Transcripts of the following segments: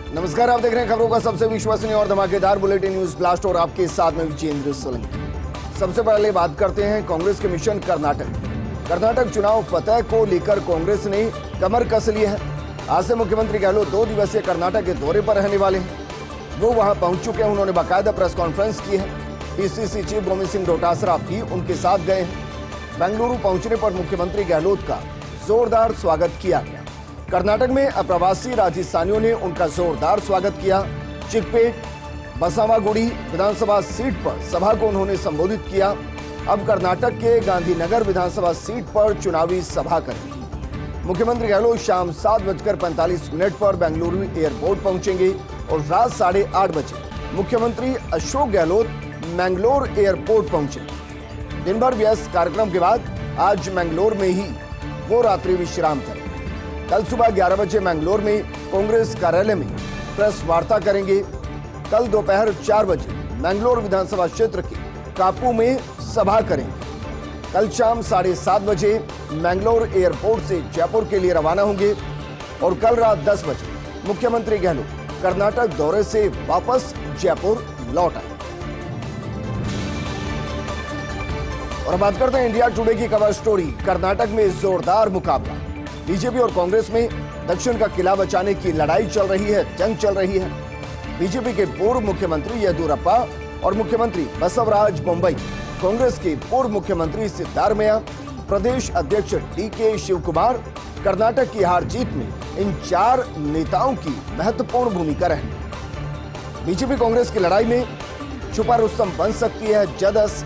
नमस्कार, आप देख रहे हैं खबरों का सबसे विश्वसनीय और धमाकेदार बुलेटिन न्यूज ब्लास्ट और आपके साथ में विजेंद्र सोलंकी। सबसे पहले बात करते हैं कांग्रेस के मिशन कर्नाटक चुनाव फतह को लेकर कांग्रेस ने कमर कस ली है। आज से मुख्यमंत्री गहलोत 2 दिवसीय कर्नाटक के दौरे पर रहने वाले हैं। वो वहां पहुंच चुके हैं। उन्होंने बाकायदा प्रेस कॉन्फ्रेंस की है। पीसीसी चीफ गोविंद सिंह डोटासरा भी उनके साथ गए हैं। बेंगलुरु पहुंचने पर मुख्यमंत्री गहलोत का जोरदार स्वागत किया गया। कर्नाटक में अप्रवासी राजस्थानियों ने उनका जोरदार स्वागत किया। चिकपेट बसावागुड़ी विधानसभा सीट पर सभा को उन्होंने संबोधित किया। अब कर्नाटक के गांधीनगर विधानसभा सीट पर चुनावी सभा करेंगे। मुख्यमंत्री गहलोत शाम 7:45 पर बेंगलुरु एयरपोर्ट पहुंचेंगे और रात 8:30 बजे मुख्यमंत्री अशोक गहलोत मैंगलोर एयरपोर्ट पहुंचेंगे। दिन भर व्यस्त कार्यक्रम के बाद आज मैंगलोर में ही वो रात्रि विश्राम करेंगे। कल सुबह 11 बजे मैंगलोर में कांग्रेस कार्यालय में प्रेस वार्ता करेंगे। कल दोपहर 4 बजे मैंगलोर विधानसभा क्षेत्र के कापू में सभा करेंगे। कल शाम 7:30 बजे मैंगलोर एयरपोर्ट से जयपुर के लिए रवाना होंगे और कल रात 10 बजे मुख्यमंत्री गहलोत कर्नाटक दौरे से वापस जयपुर लौट आए। और बात करते हैं इंडिया टुडे की कवर स्टोरी। कर्नाटक में जोरदार मुकाबला। बीजेपी और कांग्रेस में दक्षिण का किला बचाने की लड़ाई चल रही है, जंग चल रही है। बीजेपी के पूर्व मुख्यमंत्री येदियुरप्पा और मुख्यमंत्री बसवराज बोम्मई, कांग्रेस के पूर्व मुख्यमंत्री सिद्धारमैया, प्रदेश अध्यक्ष डीके शिवकुमार। कर्नाटक की हार जीत में इन 4 नेताओं की महत्वपूर्ण भूमिका रही। बीजेपी कांग्रेस की लड़ाई में छुपा रुस्तम बन सकती है जदस।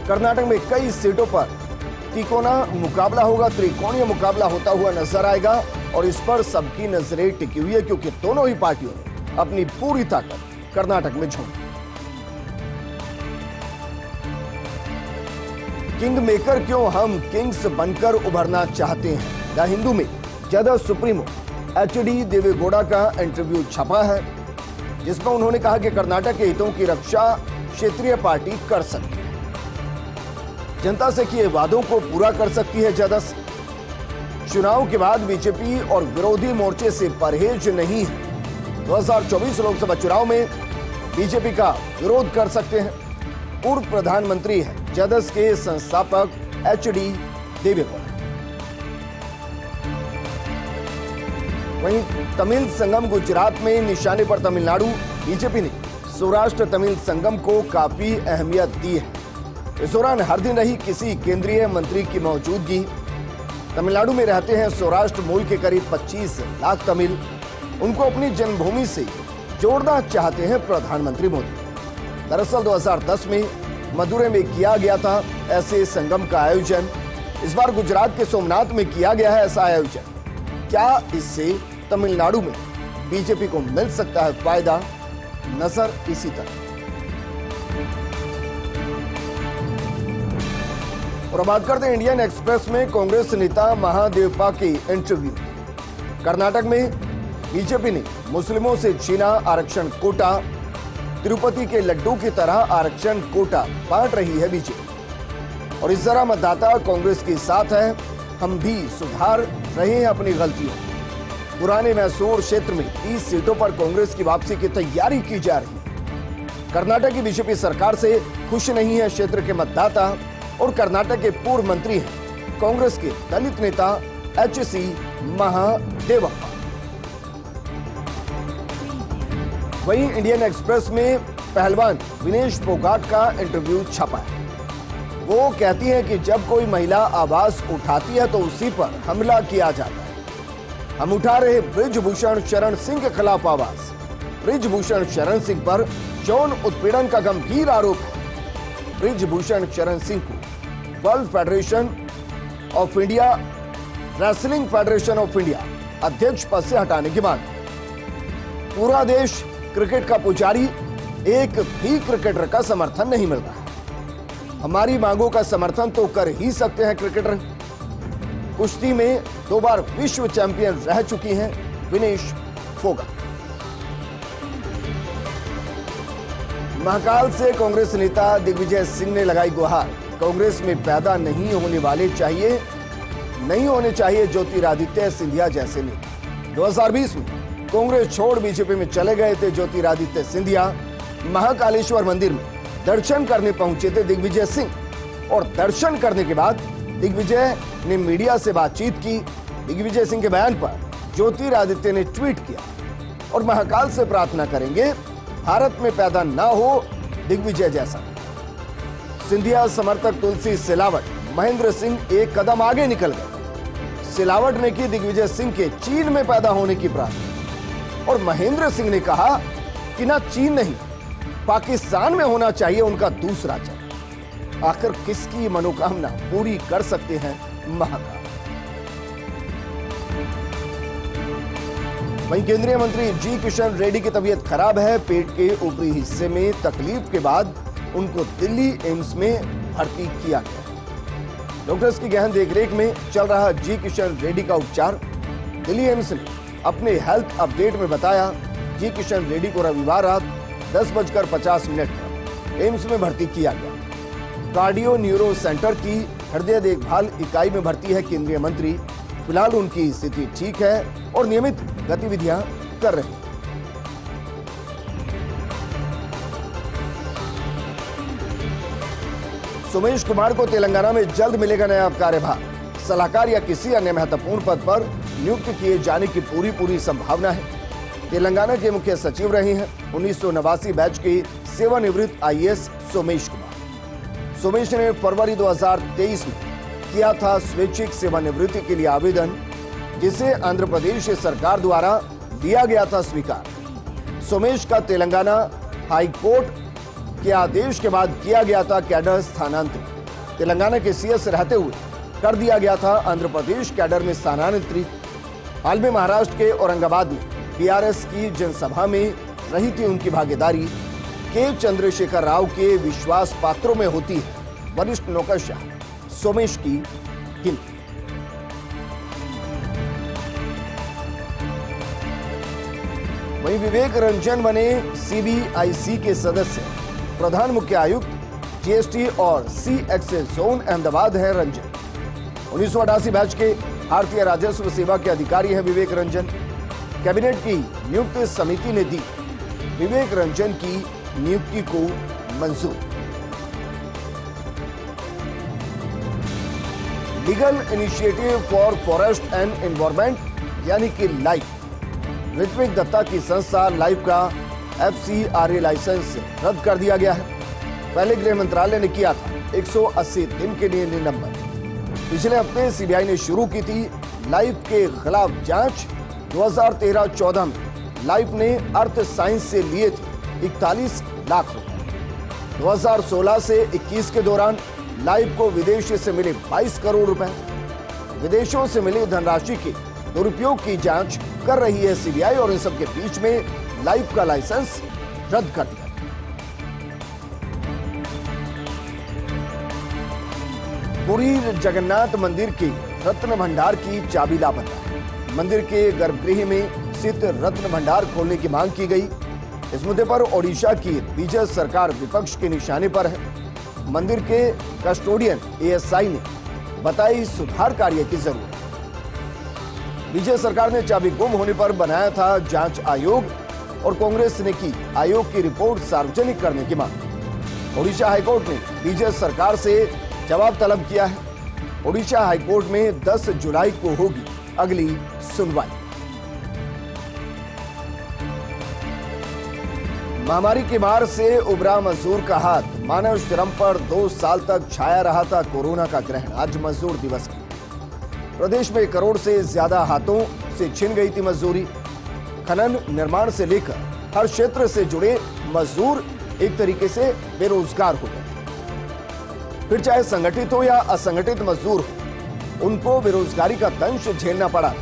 कर्नाटक में कई सीटों पर तिकोना मुकाबला होगा, त्रिकोणीय मुकाबला होता हुआ नजर आएगा और इस पर सबकी नजरें टिकी हुई है क्योंकि दोनों ही पार्टियों ने अपनी पूरी ताकत कर्नाटक में झोंकी। किंग मेकर क्यों, हम किंग्स बनकर उभरना चाहते हैं। द हिंदू में जदयू सुप्रीमो एचडी देवेगौड़ा का इंटरव्यू छपा है जिसमें उन्होंने कहा कि कर्नाटक के हितों की रक्षा क्षेत्रीय पार्टी कर सकती है। जनता से किए वादों को पूरा कर सकती है जदस। चुनाव के बाद बीजेपी और विरोधी मोर्चे से परहेज नहीं है। 2024 लोकसभा चुनाव में बीजेपी का विरोध कर सकते हैं। पूर्व प्रधानमंत्री है जदस के संस्थापक एचडी देवेगौड़ा। वहीं तमिल संगम गुजरात में निशाने पर तमिलनाडु। बीजेपी ने सौराष्ट्र तमिल संगम को काफी अहमियत दी है। इस दौरान हर दिन रही किसी केंद्रीय मंत्री की मौजूदगी। तमिलनाडु में रहते हैं सौराष्ट्र मूल के करीब 25 लाख तमिल। उनको अपनी जन्मभूमि से जोड़ना चाहते हैं प्रधानमंत्री मोदी। दरअसल 2010 में मदुरै में किया गया था ऐसे संगम का आयोजन। इस बार गुजरात के सोमनाथ में किया गया है ऐसा आयोजन। क्या इससे तमिलनाडु में बीजेपी को मिल सकता है फायदा? नजर इसी तरह। और बात करते हैं इंडियन एक्सप्रेस में कांग्रेस नेता महादेवप्पा के इंटरव्यू। कर्नाटक में बीजेपी ने मुस्लिमों से छीना आरक्षण कोटा। तिरुपति के लड्डू की तरह आरक्षण कोटा बांट रही है बीजेपी और इस तरह मतदाता कांग्रेस के साथ है। हम भी सुधार रहे हैं अपनी गलतियों। पुराने मैसूर क्षेत्र में 30 सीटों पर कांग्रेस की वापसी की तैयारी की जा रही है। कर्नाटक की बीजेपी सरकार से खुश नहीं है क्षेत्र के मतदाता और कर्नाटक के पूर्व मंत्री हैं कांग्रेस के दलित नेता एचसी महादेवप्पा। वहीं इंडियन एक्सप्रेस में पहलवान विनेश फोगाट का इंटरव्यू छपा है। वो कहती हैं कि जब कोई महिला आवाज उठाती है तो उसी पर हमला किया जाता है। हम उठा रहे बृजभूषण शरण सिंह के खिलाफ आवाज। बृजभूषण शरण सिंह पर यौन उत्पीड़न का गंभीर आरोप है। बृजभूषण शरण सिंह को world federation of India wrestling federation of India अध्यक्ष पद से हटाने की मांग। पूरा देश क्रिकेट का पुजारी, एक भी क्रिकेटर का समर्थन नहीं मिल रहा। हमारी मांगों का समर्थन तो कर ही सकते हैं क्रिकेटर। कुश्ती में 2 बार विश्व चैंपियन रह चुकी हैं विनेश फोगाट। महाकाल से कांग्रेस नेता दिग्विजय सिंह ने लगाई गुहार। कांग्रेस में पैदा नहीं होने चाहिए ज्योतिरादित्य सिंधिया जैसे नेता। 2020 में कांग्रेस छोड़ बीजेपी में चले गए थे ज्योतिरादित्य सिंधिया। महाकालेश्वर मंदिर में दर्शन करने पहुंचे थे दिग्विजय सिंह और दर्शन करने के बाद दिग्विजय ने मीडिया से बातचीत की। दिग्विजय सिंह के बयान पर ज्योतिरादित्य ने ट्वीट किया और महाकाल से प्रार्थना करेंगे भारत में पैदा ना हो दिग्विजय जैसा। सिंधिया समर्थक तुलसी सिलावट, महेंद्र सिंह एक कदम आगे निकल गए। सिलावट ने की दिग्विजय सिंह के चीन में पैदा होने की प्रार्थना और महेंद्र सिंह ने कहा कि ना चीन नहीं, पाकिस्तान में होना चाहिए उनका दूसरा जन्म। आखिर किसकी मनोकामना पूरी कर सकते हैं महाकाल। वहीं केंद्रीय मंत्री जी किशन रेड्डी की तबीयत खराब है। पेट के ऊपरी हिस्से में तकलीफ के बाद उनको दिल्ली एम्स में भर्ती किया गया। डॉक्टर्स की गहन देखरेख में चल रहा जी किशन रेड्डी का उपचार। दिल्ली एम्स ने अपने हेल्थ अपडेट में बताया, जी किशन रेड्डी को रविवार रात 10:50 पर एम्स में भर्ती किया गया। कार्डियो न्यूरो सेंटर की हृदय देखभाल इकाई में भर्ती है केंद्रीय मंत्री। फिलहाल उनकी स्थिति ठीक है और नियमित गतिविधियां कर रहे हैं। सोमेश कुमार को तेलंगाना में जल्द मिलेगा नया कार्यभार। सलाहकार या किसी अन्य महत्वपूर्ण पद पर नियुक्त किए जाने की पूरी संभावना है। तेलंगाना के मुख्य सचिव रहे हैं 1989 बैच के सेवानिवृत्त आईएएस सोमेश कुमार। सोमेश ने फरवरी 2023 में किया था स्वैच्छिक सेवानिवृत्ति के लिए आवेदन, जिसे आंध्र प्रदेश सरकार द्वारा दिया गया था स्वीकार। सोमेश का तेलंगाना हाई कोर्ट के आदेश के बाद किया गया था कैडर स्थानांतरित। तेलंगाना के सीएस रहते हुए कर दिया गया था आंध्र प्रदेश कैडर में स्थानांतरित। हाल में महाराष्ट्र के औरंगाबाद में बीआरएस की जनसभा में रही थी उनकी भागीदारी। के चंद्रशेखर राव के विश्वास पात्रों में होती है वरिष्ठ नौकरशाह सोमेश की गिनती। वहीं विवेक रंजन बने सीबीआईसी के सदस्य। प्रधान मुख्य आयुक्त जीएसटी और सीएक्सएल जोन अहमदाबाद है रंजन। 1988 बैच के भारतीय राजस्व सेवा के अधिकारी हैं विवेक रंजन। कैबिनेट की नियुक्त समिति ने दी विवेक रंजन की नियुक्ति को मंजूरी। Legal initiative for forest and environment यानी कि लाइफ, ऋत्विक दत्ता की संस्था लाइफ का FCRA लाइसेंस रद्द कर दिया गया है। पहले गृह मंत्रालय ने किया था 180 दिन के लिए निलंबन। पिछले हफ्ते सीबीआई ने शुरू की थी लाइफ के खिलाफ जांच। 2013-14 में लाइफ ने अर्थ साइंस से लिए थे 41 लाख रुपए। 2016 से 21 के दौरान लाइफ को विदेश से मिले 22 करोड़ रुपए। विदेशों से मिली धनराशि के दुरुपयोग की जांच कर रही है सीबीआई और इन सबके बीच में लाइफ का लाइसेंस रद्द कर दिया। पुरी जगन्नाथ मंदिर के रत्न भंडार की चाबी लापता। मंदिर के गर्भगृह में स्थित रत्न भंडार खोलने की मांग की गई। इस मुद्दे पर ओडिशा की बीजेपी सरकार विपक्ष के निशाने पर है। मंदिर के कस्टोडियन एएसआई ने बताई सुधार कार्य की जरूरत। बीजेपी सरकार ने चाबी गुम होने पर बनाया था जांच आयोग और कांग्रेस ने की आयोग की रिपोर्ट सार्वजनिक करने की मांग। ओडिशा हाईकोर्ट ने बीजेपी सरकार से जवाब तलब किया है। ओडिशा हाईकोर्ट में 10 जुलाई को होगी अगली सुनवाई। महामारी की मार से उबरा मजदूर का हाथ। मानव श्रम पर 2 साल तक छाया रहा था कोरोना का ग्रहण। आज मजदूर दिवस की प्रदेश में 1 करोड़ से ज्यादा हाथों से छिन गई थी मजदूरी। खनन निर्माण से लेकर हर क्षेत्र से जुड़े मजदूर एक तरीके से बेरोजगार हो गए। फिर चाहे संगठित हो या असंगठित मजदूर हो, उनको बेरोजगारी का दंश झेलना पड़ा।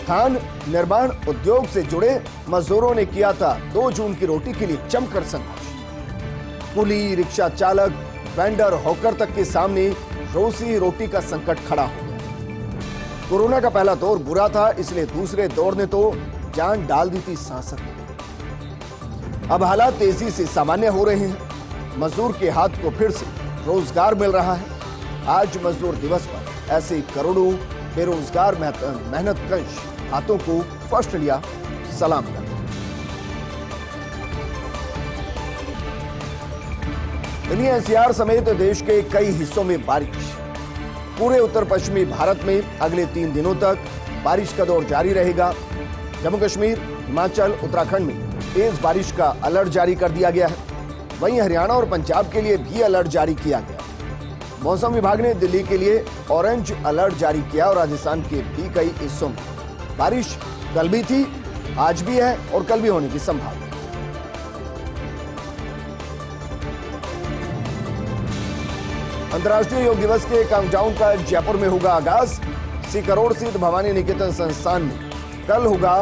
खान निर्माण उद्योग से जुड़े मजदूरों ने किया था 2 जून की रोटी के लिए जमकर संघर्ष। कुली, रिक्शा चालक, वेंडर, हॉकर तक के सामने रोजी रोटी का संकट खड़ा हो गया। कोरोना का पहला दौर बुरा था, इसलिए दूसरे दौर ने तो जान डाल दी थी सांसत में। अब हालात तेजी से सामान्य हो रहे हैं। मजदूर के हाथ को फिर से रोजगार मिल रहा है। आज मजदूर दिवस पर ऐसे करोड़ों बेरोजगार मेहनतकश हाथों को फर्स्ट लिया सलाम करते हैं। दिल्ली एनसीआर समेत देश के कई हिस्सों में बारिश। पूरे उत्तर पश्चिमी भारत में अगले 3 दिनों तक बारिश का दौर जारी रहेगा। जम्मू कश्मीर, हिमाचल, उत्तराखंड में तेज बारिश का अलर्ट जारी कर दिया गया है। वहीं हरियाणा और पंजाब के लिए भी अलर्ट जारी किया गया। मौसम विभाग ने दिल्ली के लिए ऑरेंज अलर्ट जारी किया और राजस्थान के भी कई हिस्सों में बारिश कल भी थी, आज भी है और कल भी होने की संभावना। अंतर्राष्ट्रीय योग दिवस के काउंटडाउन का जयपुर में होगा आगाज। सिकरोड़ स्थित भवानी निकेतन संस्थान में कल होगा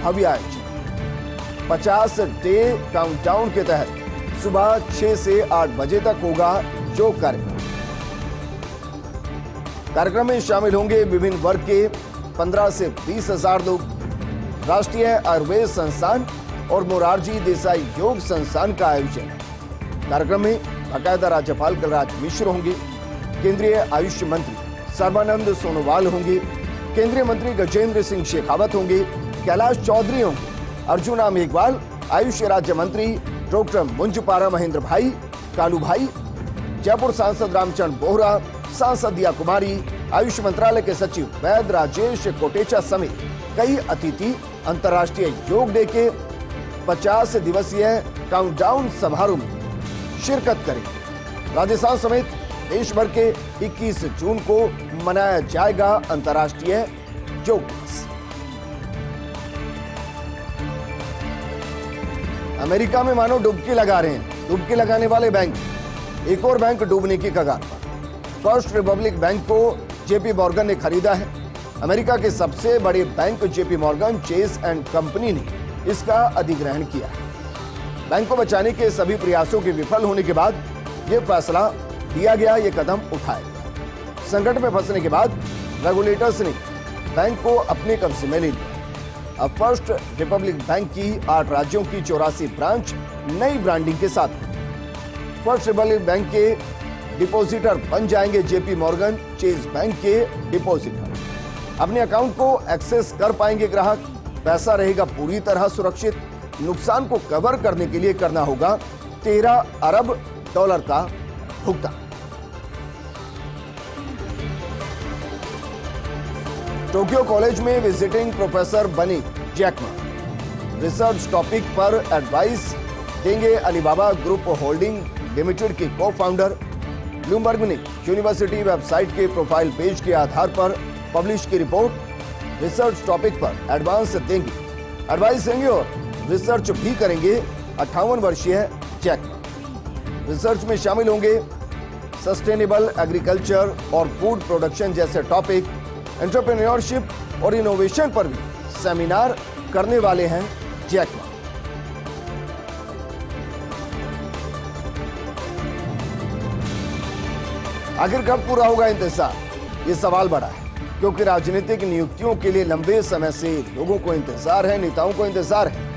भव्य आयोजन। 50 डे काउंटडाउन के तहत सुबह 6 से 8 बजे तक होगा योग कार्यक्रम में शामिल होंगे विभिन्न वर्ग के 15 से 20 हजार लोग। राष्ट्रीय आयुर्वेद संस्थान और मोरारजी देसाई योग संस्थान का आयोजन। कार्यक्रम में बाकायदा राज्यपाल कलराज मिश्र होंगे, केंद्रीय आयुष मंत्री सर्बानंद सोनोवाल होंगे, केंद्रीय मंत्री गजेंद्र सिंह शेखावत होंगे, कैलाश चौधरी होंगे, अर्जुना मेघवाल, आयुष राज्य मंत्री डॉक्टर मुंजपारा महेंद्र भाई, कालू भाई, जयपुर सांसद रामचंद्र बोहरा, सांसद दिया कुमारी, आयुष मंत्रालय के सचिव वैद राजेश कोटेचा समेत कई अतिथि अंतर्राष्ट्रीय योग डे के 50 दिवसीय काउंटडाउन समारोह में शिरकत करेंगे। राजस्थान समेत देश भर के 21 जून को मनाया जाएगा अंतर्राष्ट्रीय योग दिवस। अमेरिका में मानो डुबकी लगा रहे हैं डुबकी लगाने वाले बैंक। एक और बैंक डूबने की कगार पर। फर्स्ट रिपब्लिक बैंक को जेपी मॉर्गन ने खरीदा है। अमेरिका के सबसे बड़े bank JP Morgan Chase and company ने इसका अधिग्रहण किया है। बैंक को बचाने के सभी प्रयासों के विफल होने के बाद यह फैसला लिया गया, ये कदम उठाया गया। संकट में फंसने के बाद रेगुलेटर्स ने बैंक को अपने कब्जे में ले लिया। अब फर्स्ट रिपब्लिक बैंक की 8 राज्यों की 84 ब्रांच नई ब्रांडिंग के साथ फर्स्ट रिपब्लिक बैंक के डिपॉजिटर बन जाएंगे जेपी मॉर्गन चेस बैंक के डिपॉजिटर। अपने अकाउंट को एक्सेस कर पाएंगे ग्राहक। पैसा रहेगा पूरी तरह सुरक्षित। नुकसान को कवर करने के लिए करना होगा $13 अरब का भुगतान। टोक्यो कॉलेज में विजिटिंग प्रोफेसर बनी जैक मा। रिसर्च टॉपिक पर एडवाइस देंगे अलीबाबा ग्रुप होल्डिंग लिमिटेड के को-फाउंडर। ब्लूमबर्ग ने यूनिवर्सिटी वेबसाइट के प्रोफाइल पेज के आधार पर पब्लिश की रिपोर्ट। रिसर्च टॉपिक पर एडवाइस देंगे और रिसर्च भी करेंगे 58 वर्षीय जैक मा। रिसर्च में शामिल होंगे सस्टेनेबल एग्रीकल्चर और फूड प्रोडक्शन जैसे टॉपिक। एंटरप्रेन्योरशिप और इनोवेशन पर भी सेमिनार करने वाले हैं जैक मा। आखिर कब पूरा होगा इंतजार, ये सवाल बड़ा है, क्योंकि राजनीतिक नियुक्तियों के लिए लंबे समय से लोगों को इंतजार है, नेताओं को इंतजार है।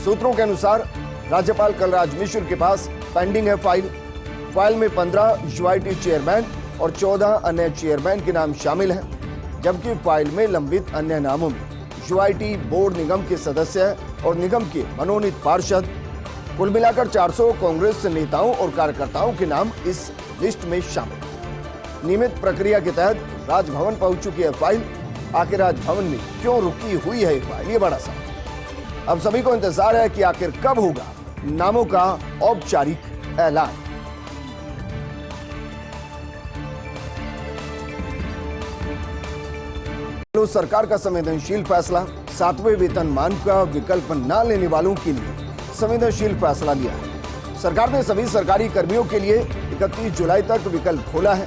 सूत्रों के अनुसार राज्यपाल कलराज मिश्र के पास पेंडिंग है फाइल में 15 यूआईटी चेयरमैन और 14 अन्य चेयरमैन के नाम शामिल हैं, जबकि फाइल में लंबित अन्य नामों में यूआईटी बोर्ड निगम के सदस्य और निगम के मनोनीत पार्षद, कुल मिलाकर 400 कांग्रेस नेताओं और कार्यकर्ताओं के नाम इस लिस्ट में शामिल। नियमित प्रक्रिया के तहत राजभवन पहुंच चुकी है फाइल। आखिर राजभवन में क्यों रुकी हुई है फाइल, ये बड़ा सवाल। अब सभी को इंतजार है कि आखिर कब होगा नामों का औपचारिक ऐलान। सरकार का संवेदनशील फैसला, 7वें वेतनमान का विकल्प न लेने वालों के लिए संवेदनशील फैसला लिया है। सरकार ने सभी सरकारी कर्मियों के लिए 31 जुलाई तक विकल्प खोला है।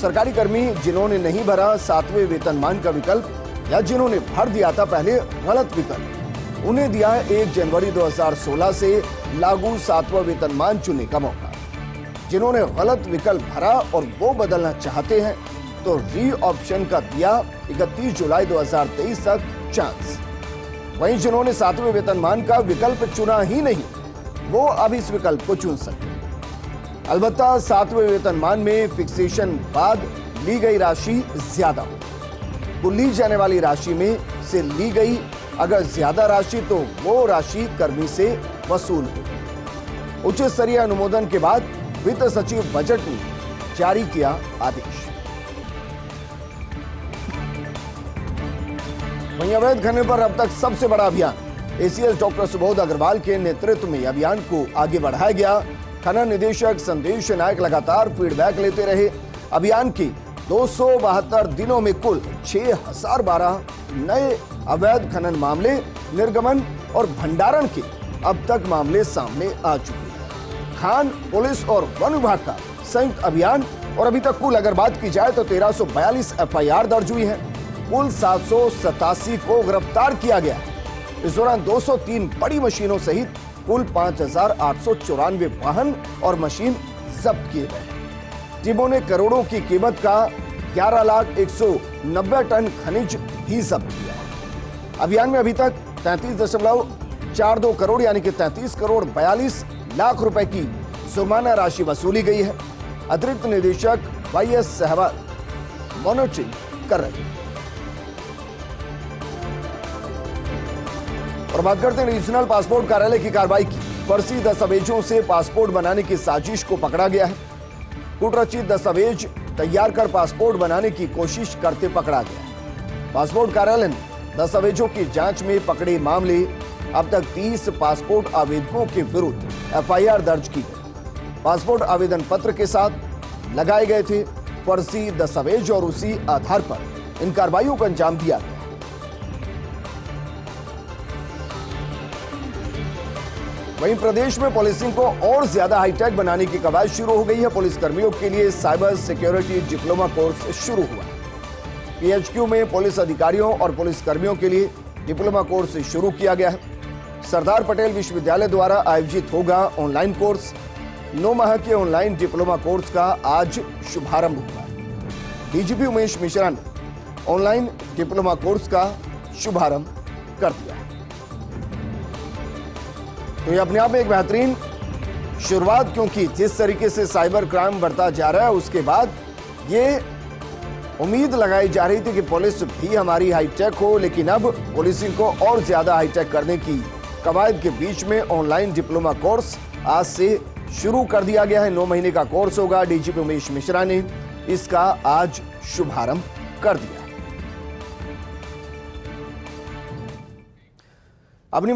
सरकारी कर्मी जिन्होंने नहीं भरा 7वें वेतनमान का विकल्प या जिन्होंने भर दिया था पहले गलत विकल्प, उन्हें दिया है 1 जनवरी 2016 से लागू 7वां वेतनमान चुनने का मौका। जिन्होंने गलत विकल्प भरा और वो बदलना चाहते हैं तो री ऑप्शन का दिया 31 जुलाई 2023 तक चांस। वहीं जिन्होंने 7वें वेतनमान का विकल्प चुना ही नहीं, वो अब इस विकल्प को चुन सकते हैं। अलबत्ता 7वें वेतनमान में फिक्सेशन बाद ली गई राशि ज्यादा हो। तो ली जाने वाली राशि में से ली गई अगर ज्यादा राशि तो वो राशि कर्मी से वसूल हो। उच्च स्तरीय अनुमोदन के बाद वित्त सचिव बजट ने जारी किया आदेश। वहीं अवैध खनन पर अब तक सबसे बड़ा अभियान एसीएस डॉक्टर सुबोध अग्रवाल के नेतृत्व में अभियान को आगे बढ़ाया गया। खनन निदेशक संदेश नायक लगातार फीडबैक लेते रहे। अभियान के 272 दिनों में कुल 6012 नए अवैध खनन मामले, निर्गमन और भंडारण के अब तक मामले सामने आ चुके हैं। खान, पुलिस और वन विभाग का संयुक्त अभियान और अभी तक कुल अगर बात की जाए तो 1342 एफआईआर दर्ज हुई है। कुल 787 को गिरफ्तार किया गया। इस दौरान 203 बड़ी मशीनों सहित कुल 5894 वाहन और मशीन जब्त किए गए। टीमों ने करोड़ों की कीमत का 11,190 टन खनिज भी जब्त किया। अभियान में अभी तक 33.42 करोड़ यानी कि 33 करोड़ 42 लाख रुपए की जुर्माना राशि वसूली गई है। अतिरिक्त निदेशक वाईएस सहवाग मॉनिटरिंग कर रहे हैं। और बात करते हैं रीजनल पासपोर्ट कार्यालय की कार्रवाई की। फर्जी दस्तावेजों से पासपोर्ट बनाने की साजिश को पकड़ा गया है। कूटरचित दस्तावेज तैयार कर पासपोर्ट बनाने की कोशिश करते पकड़ा गया। पासपोर्ट कार्यालय ने दस्तावेजों की जांच में पकड़े मामले अब तक 30 पासपोर्ट आवेदकों के विरुद्ध एफआईआर दर्ज की गई। पासपोर्ट आवेदन पत्र के साथ लगाए गए थे फर्जी दस्तावेज और उसी आधार पर इन कार्रवाइयों को अंजाम दिया गया। वहीं प्रदेश में पुलिसिंग को और ज्यादा हाईटेक बनाने की कवायद शुरू हो गई है। पुलिस कर्मियों के लिए साइबर सिक्योरिटी डिप्लोमा कोर्स शुरू हुआ। पीएचक्यू में पुलिस अधिकारियों और पुलिस कर्मियों के लिए डिप्लोमा कोर्स शुरू किया गया है। सरदार पटेल विश्वविद्यालय द्वारा आयोजित होगा ऑनलाइन कोर्स। 9 माह के ऑनलाइन डिप्लोमा कोर्स का आज शुभारंभ हुआ। डीजीपी उमेश मिश्रा ने ऑनलाइन डिप्लोमा कोर्स का शुभारंभ कर दिया। तो ये अपने आप में एक बेहतरीन शुरुआत, क्योंकि जिस तरीके से साइबर क्राइम बढ़ता जा रहा है उसके बाद ये उम्मीद लगाई जा रही थी कि पुलिस भी हमारी हाईटेक हो, लेकिन अब पुलिसिंग को और ज्यादा हाईटेक करने की कवायद के बीच में ऑनलाइन डिप्लोमा कोर्स आज से शुरू कर दिया गया है। 9 महीने का कोर्स होगा। डीजीपी उमेश मिश्रा ने इसका आज शुभारंभ कर दिया। अपनी